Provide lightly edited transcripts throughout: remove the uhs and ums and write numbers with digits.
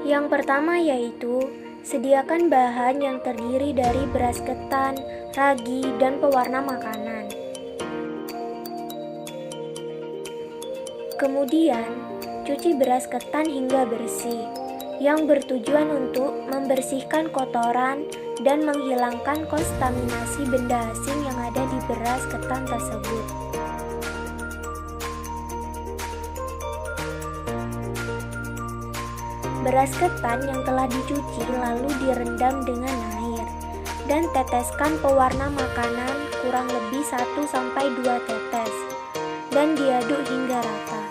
Yang pertama yaitu sediakan bahan yang terdiri dari beras ketan, ragi, dan pewarna makanan. Kemudian, cuci beras ketan hingga bersih, yang bertujuan untuk membersihkan kotoran dan menghilangkan kontaminasi benda asing yang ada di beras ketan tersebut. Beras ketan yang telah dicuci lalu direndam dengan air dan teteskan pewarna makanan kurang lebih 1-2 tetes dan diaduk hingga rata.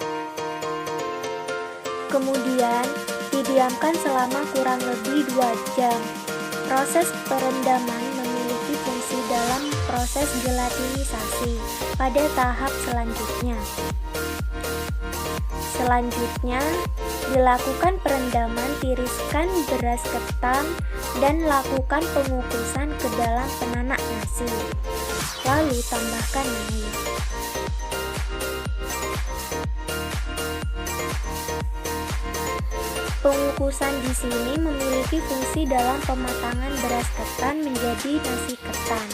Kemudian didiamkan selama kurang lebih 2 jam. Proses perendaman memiliki fungsi dalam proses gelatinisasi pada tahap selanjutnya. Selanjutnya, dilakukan perendaman, tiriskan beras ketan dan lakukan pengukusan ke dalam penanak nasi. Lalu tambahkan air. Pengukusan di sini memiliki fungsi dalam pematangan beras ketan menjadi nasi ketan,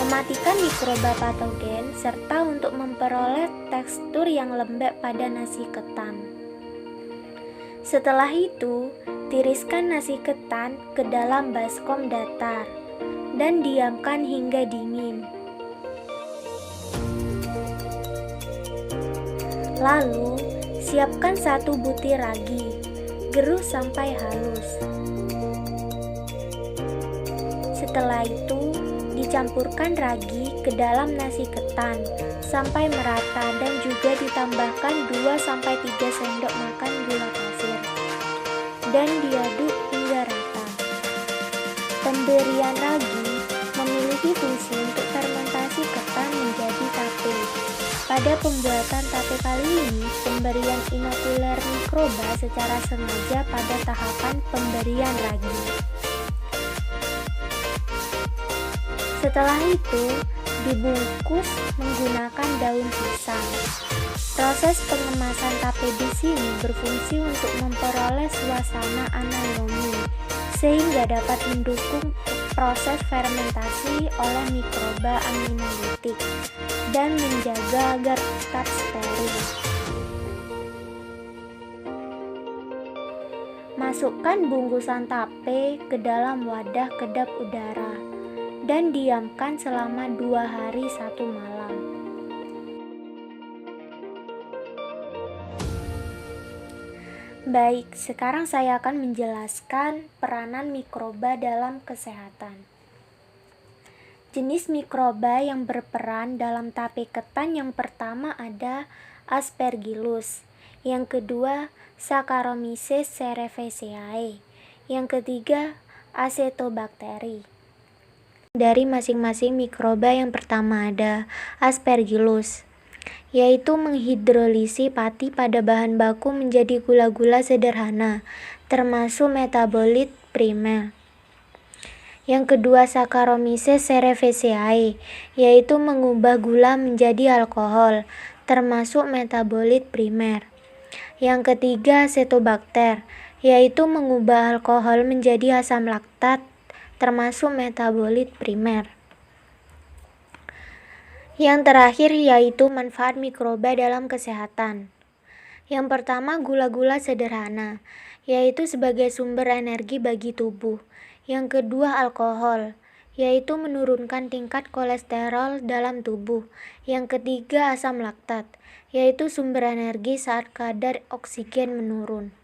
mematikan mikroba patogen, serta untuk memperoleh tekstur yang lembek pada nasi ketan. Setelah itu, tiriskan nasi ketan ke dalam baskom datar dan diamkan hingga dingin. Lalu, siapkan 1 butir ragi, gerus sampai halus. Setelah itu, dicampurkan ragi ke dalam nasi ketan sampai merata dan juga ditambahkan 2-3 sendok makan gula pasir dan diaduk hingga rata. Pemberian ragi memiliki fungsi untuk fermentasi ketan menjadi tape. Pada pembuatan tape kali ini, pemberian inokuler mikroba secara sengaja pada tahapan pemberian ragi. Setelah itu, dibungkus menggunakan daun pisang. Proses pengemasan tape di sini berfungsi untuk memperoleh suasana anaerobi, sehingga dapat mendukung proses fermentasi oleh mikroba aminolitik dan menjaga agar tetap steril. Masukkan bungkusan tape ke dalam wadah kedap udara dan diamkan selama 2 hari 1 malam. Baik, sekarang saya akan menjelaskan peranan mikroba dalam kesehatan. Jenis mikroba yang berperan dalam tape ketan yang pertama ada Aspergillus, yang kedua Saccharomyces cerevisiae, yang ketiga Acetobacter. Dari masing-masing mikroba yang pertama ada Aspergillus, yaitu menghidrolisi pati pada bahan baku menjadi gula-gula sederhana, termasuk metabolit primer. Yang kedua Saccharomyces cerevisiae, yaitu mengubah gula menjadi alkohol, termasuk metabolit primer. Yang ketiga Acetobacter, yaitu mengubah alkohol menjadi asam laktat, termasuk metabolit primer. Yang terakhir yaitu manfaat mikroba dalam kesehatan. Yang pertama gula-gula sederhana, yaitu sebagai sumber energi bagi tubuh. Yang kedua alkohol, yaitu menurunkan tingkat kolesterol dalam tubuh. Yang ketiga asam laktat, yaitu sumber energi saat kadar oksigen menurun.